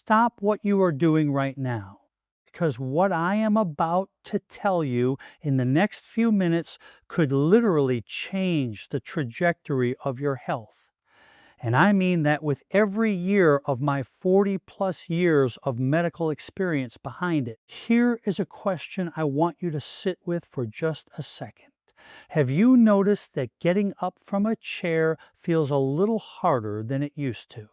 stop what you are doing right now. Because what I am about to tell you in the next few minutes could literally change the trajectory of your health. And I mean that with every year of my 40+ years of medical experience behind it. Here is a question I want you to sit with for just a second. Have you noticed that getting up from a chair feels a little harder than it used to?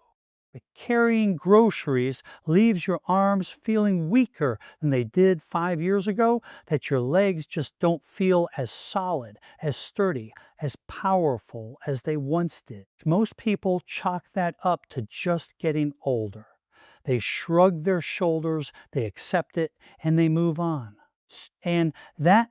That carrying groceries leaves your arms feeling weaker than they did 5 years ago? That your legs just don't feel as solid, as sturdy, as powerful as they once did? Most people chalk that up to just getting older. They shrug their shoulders, they accept it, and they move on. And that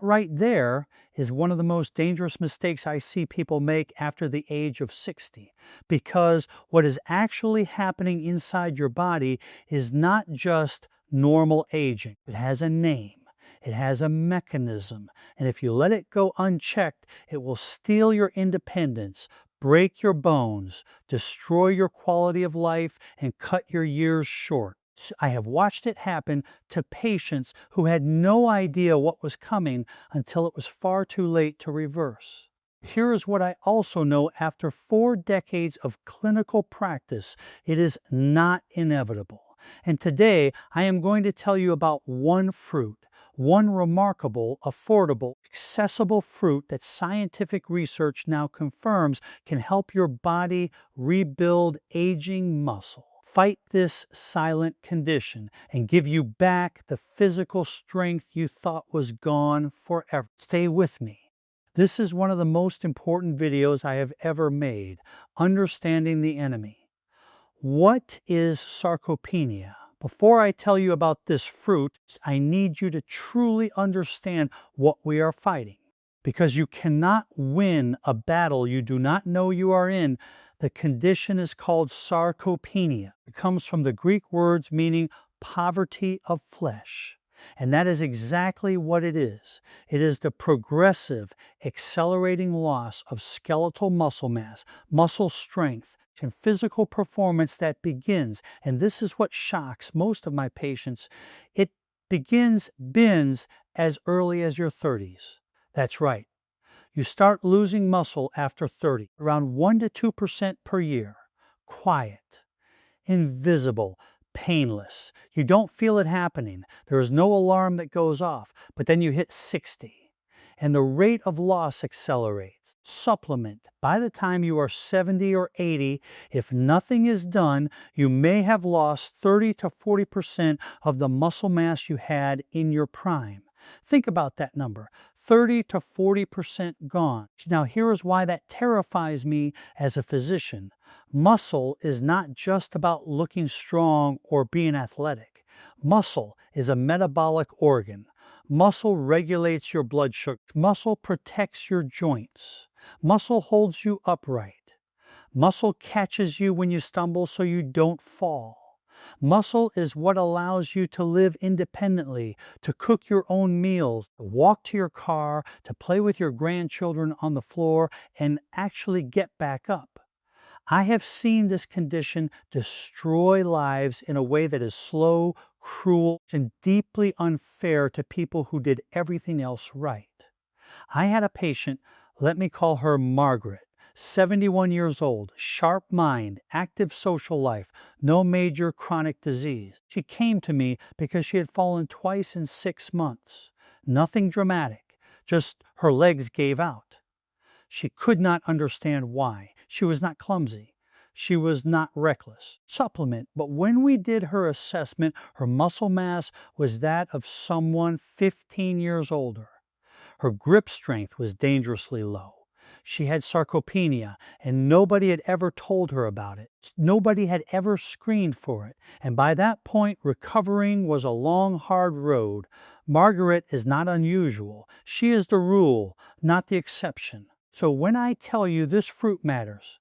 right there is one of the most dangerous mistakes I see people make after the age of 60. Because what is actually happening inside your body is not just normal aging. It has a name. It has a mechanism. And if you let it go unchecked, it will steal your independence, break your bones, destroy your quality of life, and cut your years short. I have watched it happen to patients who had no idea what was coming until it was far too late to reverse. Here is what I also know after 4 decades of clinical practice: it is not inevitable. And today I am going to tell you about one fruit, one remarkable, affordable, accessible fruit that scientific research now confirms can help your body rebuild aging muscle, fight this silent condition, and give you back the physical strength you thought was gone forever. Stay with me. This is one of the most important videos I have ever made, Understanding the Enemy. What is sarcopenia? Before I tell you about this fruit, I need you to truly understand what we are fighting. Because you cannot win a battle you do not know you are in. The condition is called sarcopenia. It comes from the Greek words meaning poverty of flesh. And that is exactly what it is. It is the progressive, accelerating loss of skeletal muscle mass, muscle strength, and physical performance that begins, and this is what shocks most of my patients, it bins as early as your 30s. That's right. You start losing muscle after 30, around 1 to 2% per year. Quiet, invisible, painless. You don't feel it happening. There is no alarm that goes off. But then you hit 60, and the rate of loss accelerates. Supplement. By the time you are 70 or 80, if nothing is done, you may have lost 30 to 40% of the muscle mass you had in your prime. Think about that number. 30 to 40% gone. Now, here is why that terrifies me as a physician. Muscle is not just about looking strong or being athletic. Muscle is a metabolic organ. Muscle regulates your blood sugar. Muscle protects your joints. Muscle holds you upright. Muscle catches you when you stumble so you don't fall. Muscle is what allows you to live independently, to cook your own meals, to walk to your car, to play with your grandchildren on the floor, and actually get back up. I have seen this condition destroy lives in a way that is slow, cruel, and deeply unfair to people who did everything else right. I had a patient, let me call her Margaret, 71 years old, sharp mind, active social life, no major chronic disease. She came to me because she had fallen twice in 6 months. Nothing dramatic, just her legs gave out. She could not understand why. She was not clumsy. She was not reckless. Supplement, but when we did her assessment, her muscle mass was that of someone 15 years older. Her grip strength was dangerously low. She had sarcopenia, and nobody had ever told her about it. Nobody had ever screened for it. And by that point, recovering was a long, hard road. Margaret is not unusual. She is the rule, not the exception. So when I tell you this fruit matters,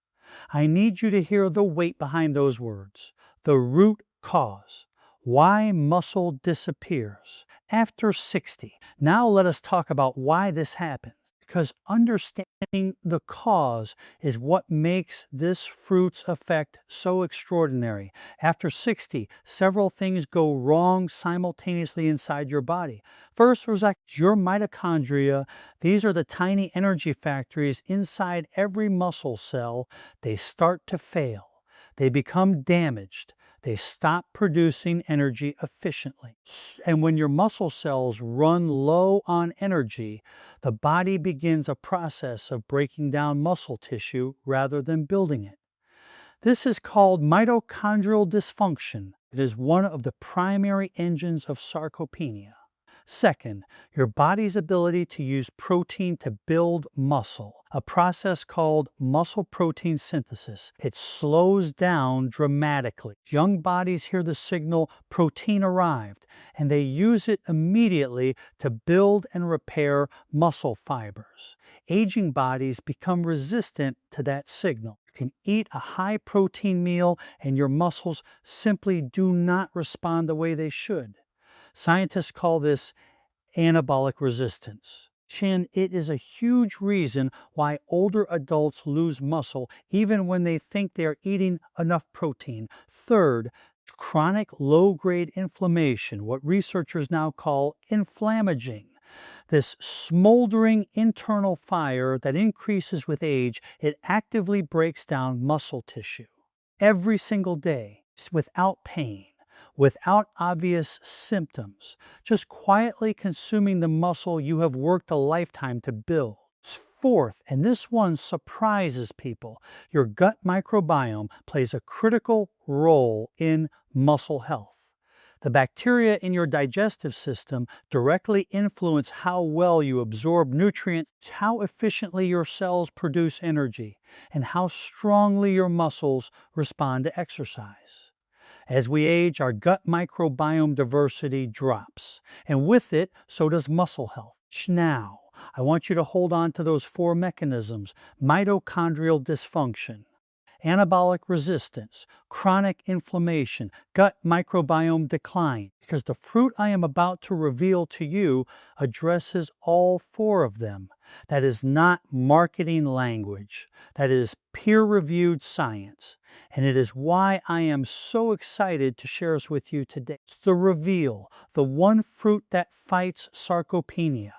I need you to hear the weight behind those words. The root cause. Why muscle disappears after 60. Now let us talk about why this happens. Because understanding The cause is what makes this fruit's effect so extraordinary. After 60, several things go wrong simultaneously inside your body. First was like your mitochondria. These are the tiny energy factories inside every muscle cell. They start to fail. They become damaged. They stop producing energy efficiently. And when your muscle cells run low on energy, the body begins a process of breaking down muscle tissue rather than building it. This is called mitochondrial dysfunction. It is one of the primary engines of sarcopenia. Second, your body's ability to use protein to build muscle, a process called muscle protein synthesis. It slows down dramatically. Young bodies hear the signal protein arrived, and they use it immediately to build and repair muscle fibers. Aging bodies become resistant to that signal. You can eat a high protein meal and your muscles simply do not respond the way they should. Scientists call this anabolic resistance. It is a huge reason why older adults lose muscle even when they think they are eating enough protein. Third, chronic low-grade inflammation, what researchers now call inflammaging. This smoldering internal fire that increases with age, it actively breaks down muscle tissue every single day without pain, without obvious symptoms, just quietly consuming the muscle you have worked a lifetime to build. Fourth, and this one surprises people, your gut microbiome plays a critical role in muscle health. The bacteria in your digestive system directly influence how well you absorb nutrients, how efficiently your cells produce energy, and how strongly your muscles respond to exercise. As we age, our gut microbiome diversity drops, and with it, so does muscle health. Now, I want you to hold on to those four mechanisms: mitochondrial dysfunction, anabolic resistance, chronic inflammation, gut microbiome decline, because the fruit I am about to reveal to you addresses all four of them. That is not marketing language. That is peer-reviewed science. And it is why I am so excited to share this with you today. It's the reveal, the one fruit that fights sarcopenia.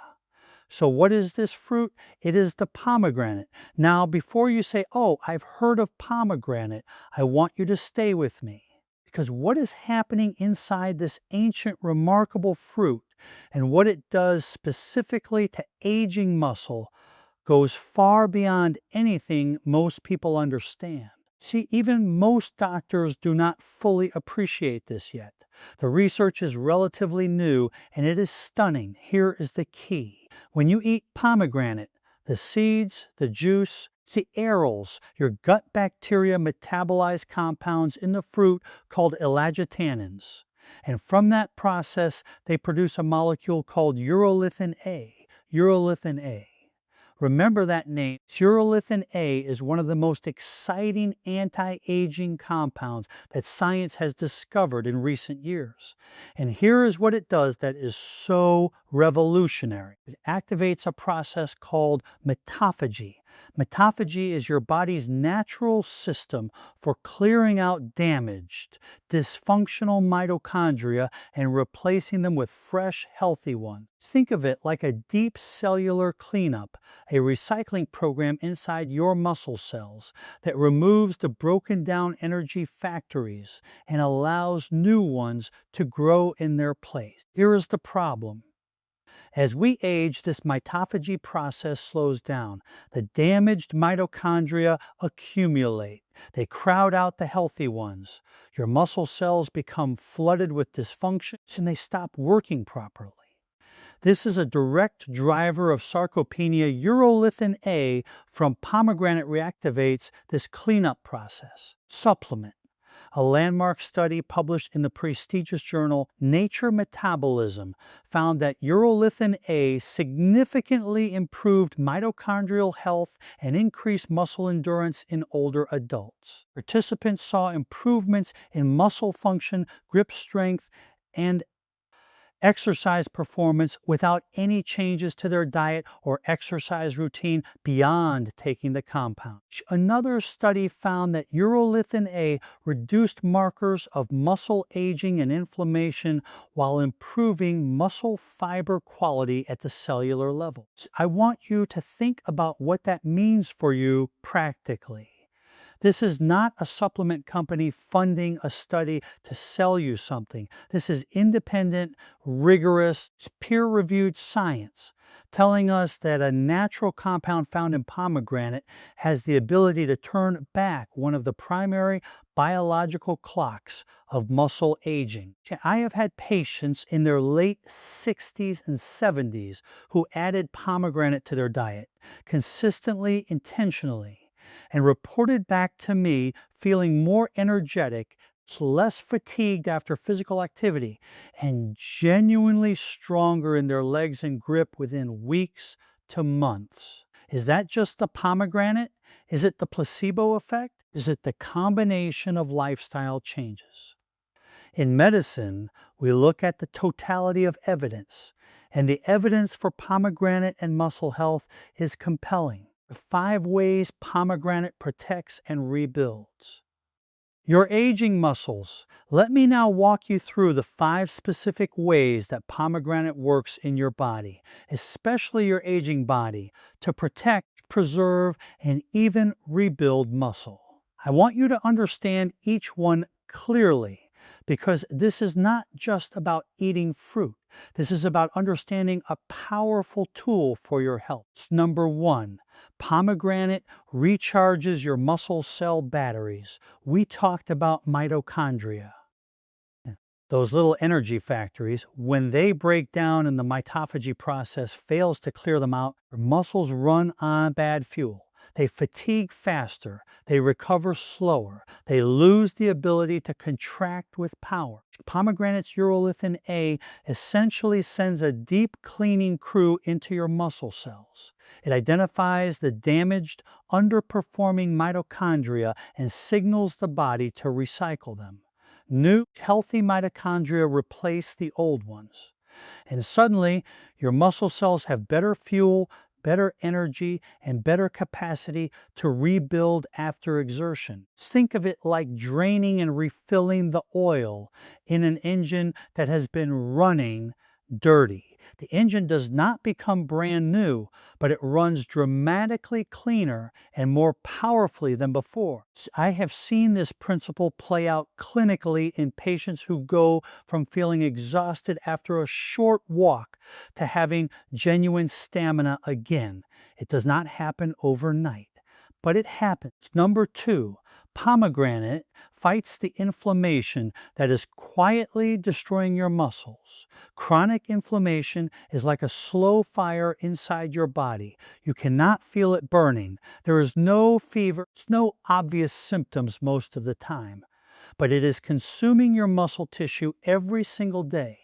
So what is this fruit? It is the pomegranate. Now, before you say, oh, I've heard of pomegranate, I want you to stay with me. Because what is happening inside this ancient, remarkable fruit and what it does specifically to aging muscle goes far beyond anything most people understand. See, even most doctors do not fully appreciate this yet. The research is relatively new and it is stunning. Here is the key. When you eat pomegranate, the seeds, the juice, the arils, your gut bacteria metabolize compounds in the fruit called elagitannins. And from that process, they produce a molecule called urolithin A. Urolithin A. Remember that name. Urolithin A is one of the most exciting anti-aging compounds that science has discovered in recent years. And here is what it does that is so revolutionary. It activates a process called metaphagy. Metaphagy is your body's natural system for clearing out damaged, dysfunctional mitochondria and replacing them with fresh, healthy ones. Think of it like a deep cellular cleanup, a recycling program inside your muscle cells that removes the broken down energy factories and allows new ones to grow in their place. Here is the problem. As we age, this mitophagy process slows down. The damaged mitochondria accumulate. They crowd out the healthy ones. Your muscle cells become flooded with dysfunctions and they stop working properly. This is a direct driver of sarcopenia. Urolithin A from pomegranate reactivates this cleanup process. Supplement. A landmark study published in the prestigious journal Nature Metabolism found that urolithin A significantly improved mitochondrial health and increased muscle endurance in older adults. Participants saw improvements in muscle function, grip strength, and exercise performance without any changes to their diet or exercise routine beyond taking the compound. Another study found that urolithin A reduced markers of muscle aging and inflammation while improving muscle fiber quality at the cellular level. I want you to think about what that means for you practically. This is not a supplement company funding a study to sell you something. This is independent, rigorous, peer-reviewed science telling us that a natural compound found in pomegranate has the ability to turn back one of the primary biological clocks of muscle aging. I have had patients in their late 60s and 70s who added pomegranate to their diet consistently, intentionally, and reported back to me feeling more energetic, less fatigued after physical activity, and genuinely stronger in their legs and grip within weeks to months. Is that just the pomegranate? Is it the placebo effect? Is it the combination of lifestyle changes? In medicine, we look at the totality of evidence, and the evidence for pomegranate and muscle health is compelling. The 5 ways pomegranate protects and rebuilds. Your aging muscles. Let me now walk you through the 5 specific ways that pomegranate works in your body, especially your aging body, to protect, preserve, and even rebuild muscle. I want you to understand each one clearly, because this is not just about eating fruit. This is about understanding a powerful tool for your health. Number 1, pomegranate recharges your muscle cell batteries. We talked about mitochondria. Those little energy factories, when they break down and the mitophagy process fails to clear them out, your muscles run on bad fuel. They fatigue faster, they recover slower, they lose the ability to contract with power. Pomegranate's urolithin A essentially sends a deep cleaning crew into your muscle cells. It identifies the damaged, underperforming mitochondria and signals the body to recycle them. New, healthy mitochondria replace the old ones. And suddenly, your muscle cells have better fuel, better energy, and better capacity to rebuild after exertion. Think of it like draining and refilling the oil in an engine that has been running dirty. The engine does not become brand new, but it runs dramatically cleaner and more powerfully than before. I have seen this principle play out clinically in patients who go from feeling exhausted after a short walk to having genuine stamina again. It does not happen overnight, but it happens. Number 2, pomegranate fights the inflammation that is quietly destroying your muscles. Chronic inflammation is like a slow fire inside your body. You cannot feel it burning. There is no fever, no obvious symptoms most of the time, but it is consuming your muscle tissue every single day.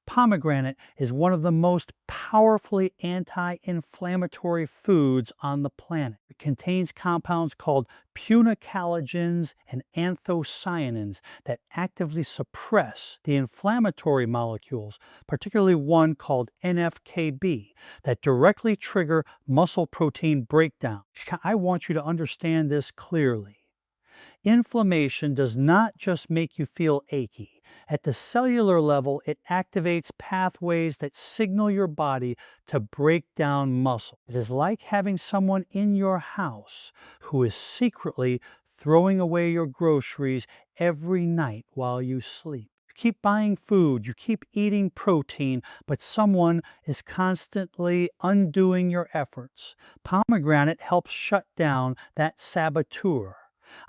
Pomegranate is one of the most powerfully anti-inflammatory foods on the planet. It contains compounds called punicalagins and anthocyanins that actively suppress the inflammatory molecules, particularly one called NF-κB, that directly trigger muscle protein breakdown. I want you to understand this clearly. Inflammation does not just make you feel achy. At the cellular level, it activates pathways that signal your body to break down muscle. It is like having someone in your house who is secretly throwing away your groceries every night while you sleep. You keep buying food, you keep eating protein, but someone is constantly undoing your efforts. Pomegranate helps shut down that saboteur.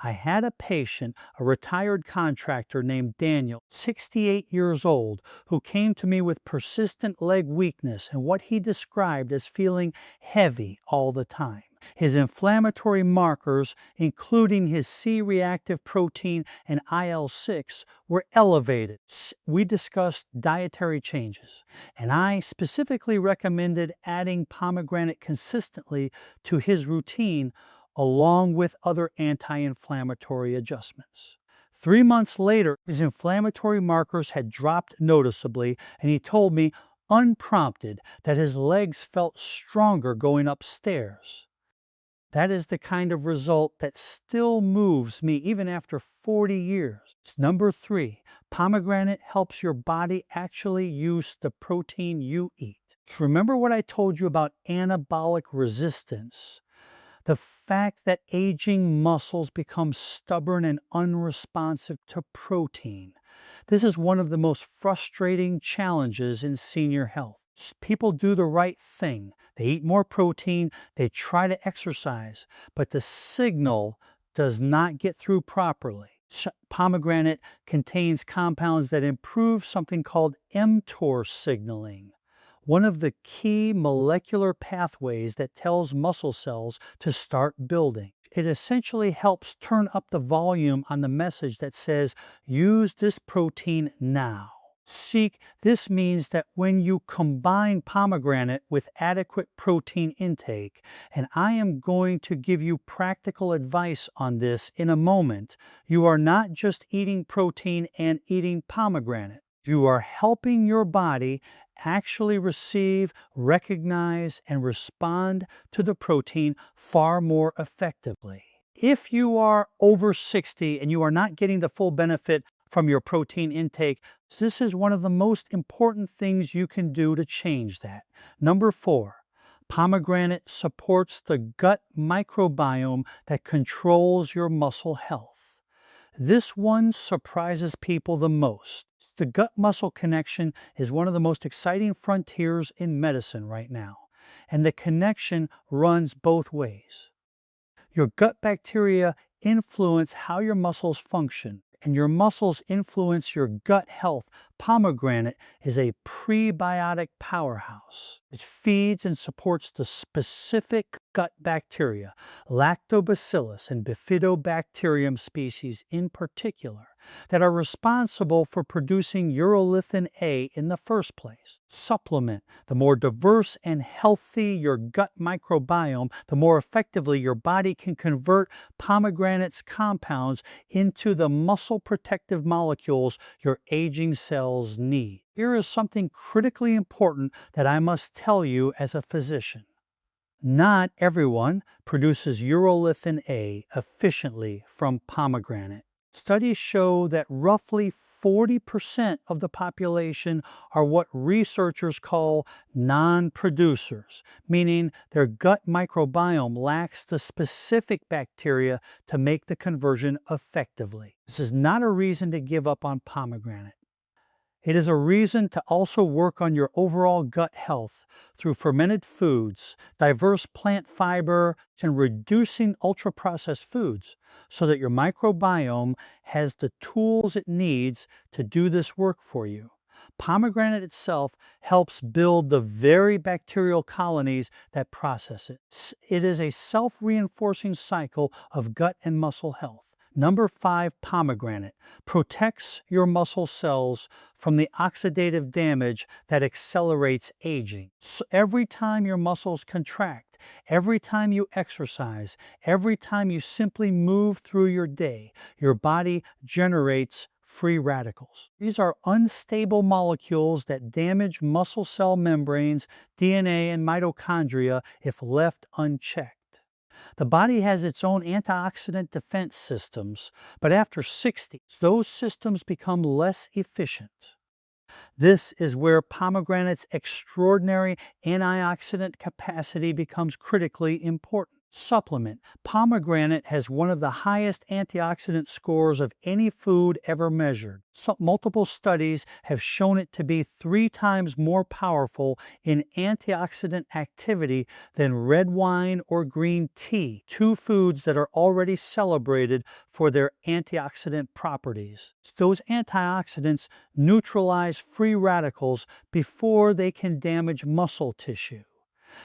I had a patient, a retired contractor named Daniel, 68 years old, who came to me with persistent leg weakness and what he described as feeling heavy all the time. His inflammatory markers, including his C-reactive protein and IL-6, were elevated. We discussed dietary changes, and I specifically recommended adding pomegranate consistently to his routine along with other anti-inflammatory adjustments. 3 months later, his inflammatory markers had dropped noticeably, and he told me, unprompted, that his legs felt stronger going upstairs. That is the kind of result that still moves me even after 40 years. Number 3, pomegranate helps your body actually use the protein you eat. Remember what I told you about anabolic resistance? The fact that aging muscles become stubborn and unresponsive to protein. This is one of the most frustrating challenges in senior health. People do the right thing. They eat more protein, they try to exercise, but the signal does not get through properly. Pomegranate contains compounds that improve something called mTOR signaling, one of the key molecular pathways that tells muscle cells to start building. It essentially helps turn up the volume on the message that says, use this protein now. This means that when you combine pomegranate with adequate protein intake, and I am going to give you practical advice on this in a moment, you are not just eating protein and eating pomegranate. You are helping your body actually receive, recognize, and respond to the protein far more effectively. If you are over 60 and you are not getting the full benefit from your protein intake, this is one of the most important things you can do to change that. Number 4, pomegranate supports the gut microbiome that controls your muscle health. This one surprises people the most. The gut-muscle connection is one of the most exciting frontiers in medicine right now, and the connection runs both ways. Your gut bacteria influence how your muscles function, and your muscles influence your gut health. Pomegranate is a prebiotic powerhouse. It feeds and supports the specific gut bacteria, lactobacillus and bifidobacterium species in particular, that are responsible for producing urolithin A in the first place. Supplement. The more diverse and healthy your gut microbiome, the more effectively your body can convert pomegranate's compounds into the muscle protective molecules your aging cells need. Here is something critically important that I must tell you as a physician. Not everyone produces urolithin A efficiently from pomegranate. Studies show that roughly 40% of the population are what researchers call non-producers, meaning their gut microbiome lacks the specific bacteria to make the conversion effectively. This is not a reason to give up on pomegranate. It is a reason to also work on your overall gut health through fermented foods, diverse plant fiber, and reducing ultra-processed foods so that your microbiome has the tools it needs to do this work for you. Pomegranate itself helps build the very bacterial colonies that process it. It is a self-reinforcing cycle of gut and muscle health. Number 5, pomegranate protects your muscle cells from the oxidative damage that accelerates aging. So every time your muscles contract, every time you exercise, every time you simply move through your day, your body generates free radicals. These are unstable molecules that damage muscle cell membranes, DNA, and mitochondria if left unchecked. The body has its own antioxidant defense systems, but after 60, those systems become less efficient. This is where pomegranate's extraordinary antioxidant capacity becomes critically important. Supplement. Pomegranate has one of the highest antioxidant scores of any food ever measured. Multiple studies have shown it to be 3 times more powerful in antioxidant activity than red wine or green tea, 2 foods that are already celebrated for their antioxidant properties. Those antioxidants neutralize free radicals before they can damage muscle tissue.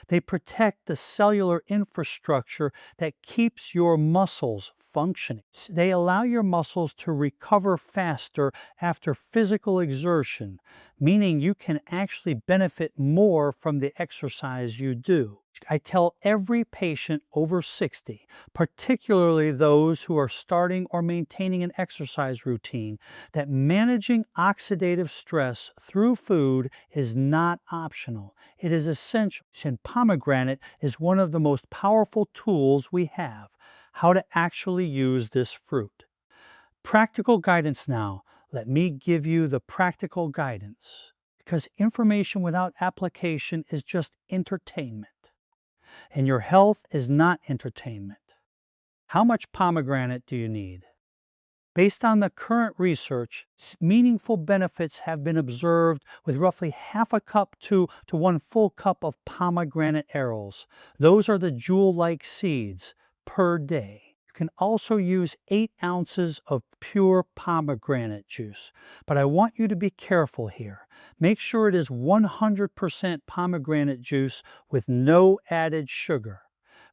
They protect the cellular infrastructure that keeps your muscles functioning. They allow your muscles to recover faster after physical exertion, meaning you can actually benefit more from the exercise you do. I tell every patient over 60, particularly those who are starting or maintaining an exercise routine, that managing oxidative stress through food is not optional. It is essential. And pomegranate is one of the most powerful tools we have. How to actually use this fruit. Practical guidance now. Let me give you the practical guidance, because information without application is just entertainment. And your health is not entertainment. How much pomegranate do you need? Based on the current research, meaningful benefits have been observed with roughly half a cup to 1 full cup of pomegranate arils. Those are the jewel-like seeds per day. You can also use 8 ounces of pure pomegranate juice, but I want you to be careful here. Make sure it is 100% pomegranate juice with no added sugar.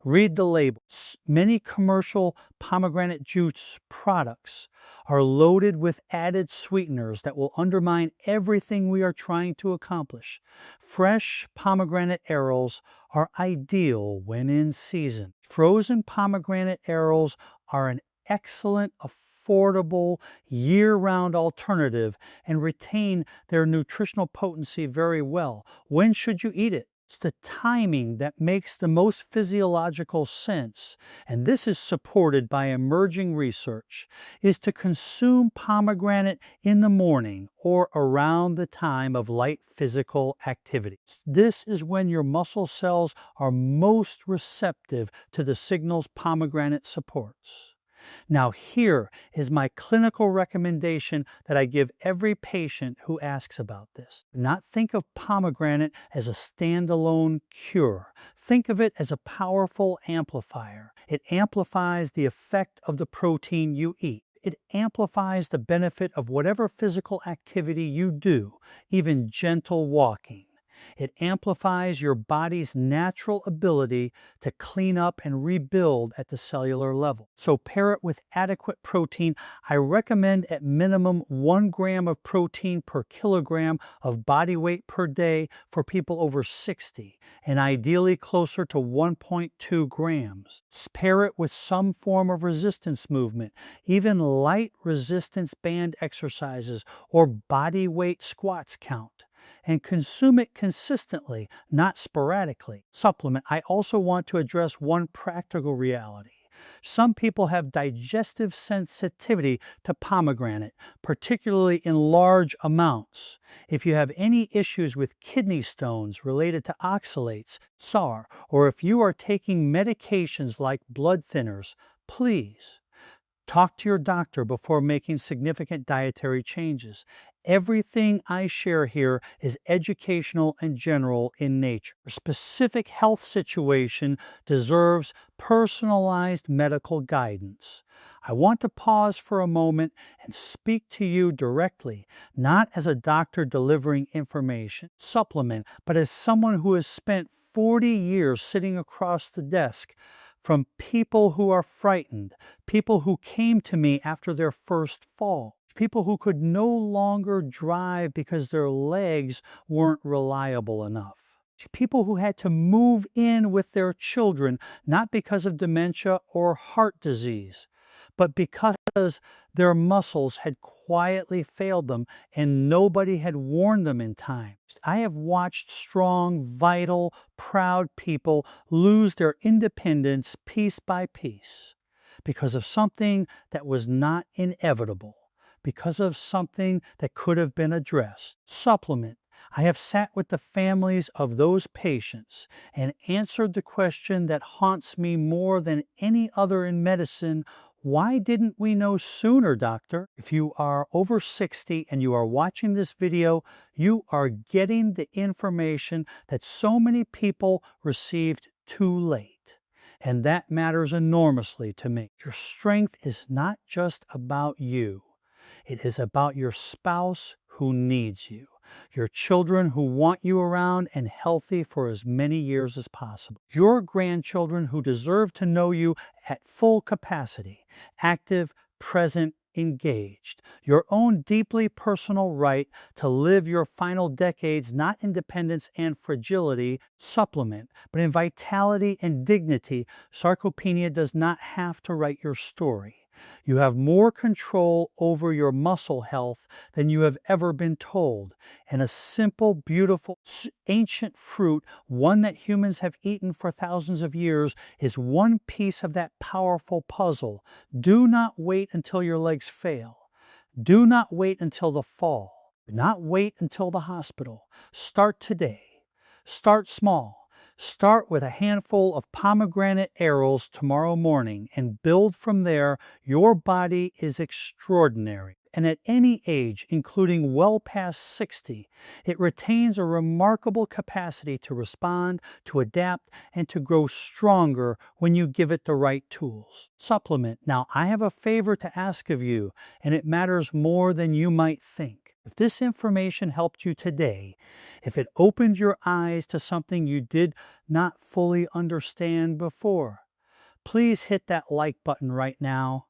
Read the labels. Many commercial pomegranate juice products are loaded with added sweeteners that will undermine everything we are trying to accomplish. Fresh pomegranate arils are ideal when in season. Frozen pomegranate arils are an excellent, affordable, year-round alternative and retain their nutritional potency very well. When should you eat it? It's the timing that makes the most physiological sense, and this is supported by emerging research, is to consume pomegranate in the morning or around the time of light physical activity. This is when your muscle cells are most receptive to the signals pomegranate supports. Now here is my clinical recommendation that I give every patient who asks about this. Do not think of pomegranate as a standalone cure. Think of it as a powerful amplifier. It amplifies the effect of the protein you eat. It amplifies the benefit of whatever physical activity you do, even gentle walking. It amplifies your body's natural ability to clean up and rebuild at the cellular level. So pair it with adequate protein. I recommend at minimum 1 gram of protein per kilogram of body weight per day for people over 60, and ideally closer to 1.2 grams. Pair it with some form of resistance movement, even light resistance band exercises or body weight squats count, and consume it consistently, not sporadically. Supplement. I also want to address one practical reality. Some people have digestive sensitivity to pomegranate, particularly in large amounts. If you have any issues with kidney stones related to oxalates, SAR, or if you are taking medications like blood thinners, please talk to your doctor before making significant dietary changes. Everything I share here is educational and general in nature. A specific health situation deserves personalized medical guidance. I want to pause for a moment and speak to you directly, not as a doctor delivering information, supplement, but as someone who has spent 40 years sitting across the desk from people who are frightened, people who came to me after their first fall, people who could no longer drive because their legs weren't reliable enough, people who had to move in with their children, not because of dementia or heart disease, but because their muscles had quietly failed them and nobody had warned them in time. I have watched strong, vital, proud people lose their independence piece by piece because of something that was not inevitable, because of something that could have been addressed. Supplement. I have sat with the families of those patients and answered the question that haunts me more than any other in medicine: why didn't we know sooner, doctor? If you are over 60 and you are watching this video, you are getting the information that so many people received too late. And that matters enormously to me. Your strength is not just about you. It is about your spouse who needs you. your children who want you around and healthy for as many years as possible, your grandchildren who deserve to know you at full capacity, active, present, engaged, your own deeply personal right to live your final decades not in dependence and fragility, supplement, but in vitality and dignity. Sarcopenia does not have to write your story. You have more control over your muscle health than you have ever been told. And a simple, beautiful, ancient fruit, one that humans have eaten for thousands of years, is one piece of that powerful puzzle. Do not wait until your legs fail. Do not wait until the fall. Do not wait until the hospital. Start today. Start small. Start with a handful of pomegranate arrows tomorrow morning and build from there. Your body is extraordinary. And at any age, including well past 60, it retains a remarkable capacity to respond, to adapt, and to grow stronger when you give it the right tools. Supplement. Now, I have a favor to ask of you, and it matters more than you might think. If this information helped you today, if it opened your eyes to something you did not fully understand before, please hit that like button right now.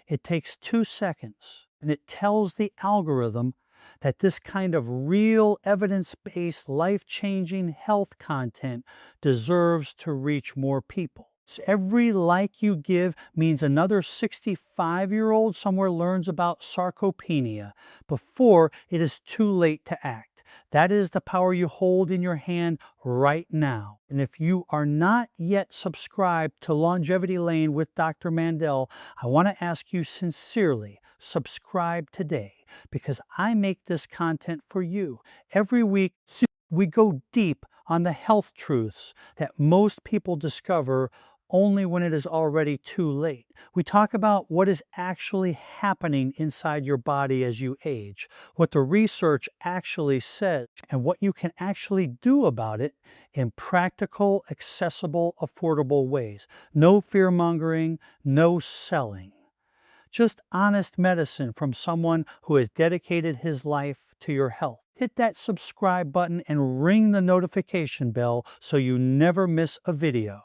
It takes 2 seconds, and it tells the algorithm that this kind of real evidence-based, life-changing health content deserves to reach more people. Every like you give means another 65-year-old somewhere learns about sarcopenia before it is too late to act. That is the power you hold in your hand right now. And if you are not yet subscribed to Longevity Lane with Dr. Mandell, I want to ask you sincerely, subscribe today, because I make this content for you. Every week, we go deep on the health truths that most people discover only when it is already too late. We talk about what is actually happening inside your body as you age, what the research actually says, and what you can actually do about it in practical, accessible, affordable ways. No fear-mongering, no selling. Just honest medicine from someone who has dedicated his life to your health. Hit that subscribe button and ring the notification bell so you never miss a video.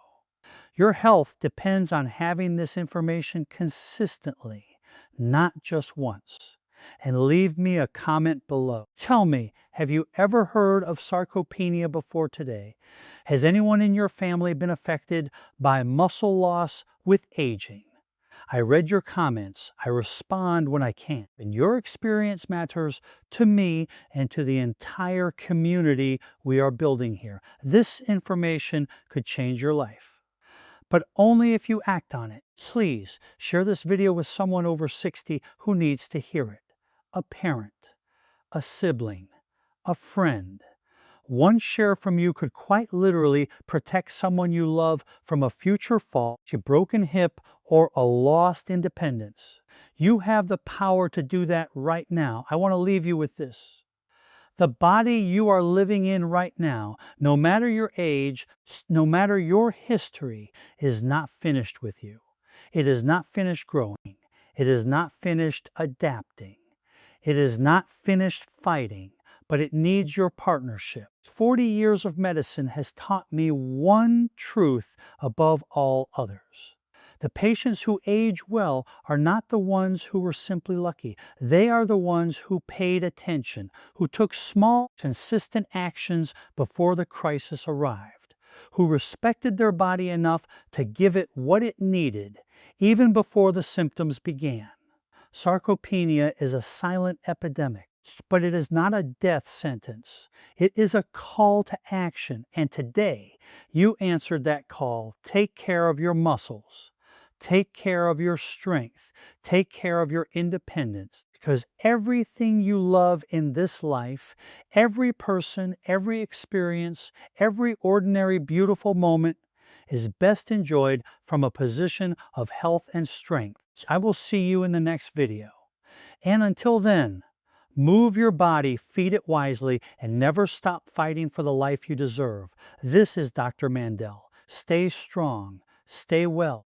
Your health depends on having this information consistently, not just once. And leave me a comment below. Tell me, have you ever heard of sarcopenia before today? Has anyone in your family been affected by muscle loss with aging? I read your comments. I respond when I can. And your experience matters to me and to the entire community we are building here. This information could change your life, but only if you act on it. Please share this video with someone over 60 who needs to hear it. A parent, a sibling, a friend. One share from you could quite literally protect someone you love from a future fall, a broken hip, or a lost independence. You have the power to do that right now. I want to leave you with this. The body you are living in right now, no matter your age, no matter your history, is not finished with you. It is not finished growing. It is not finished adapting. It is not finished fighting, but it needs your partnership. 40 years of medicine has taught me one truth above all others. The patients who age well are not the ones who were simply lucky. They are the ones who paid attention, who took small, consistent actions before the crisis arrived, who respected their body enough to give it what it needed, even before the symptoms began. Sarcopenia is a silent epidemic, but it is not a death sentence. It is a call to action, and today you answered that call. Take care of your muscles. Take care of your strength. Take care of your independence, because everything you love in this life, every person, every experience, every ordinary beautiful moment is best enjoyed from a position of health and strength. I will see you in the next video. And until then, move your body, feed it wisely, and never stop fighting for the life you deserve. This is Dr. Mandell. Stay strong, stay well.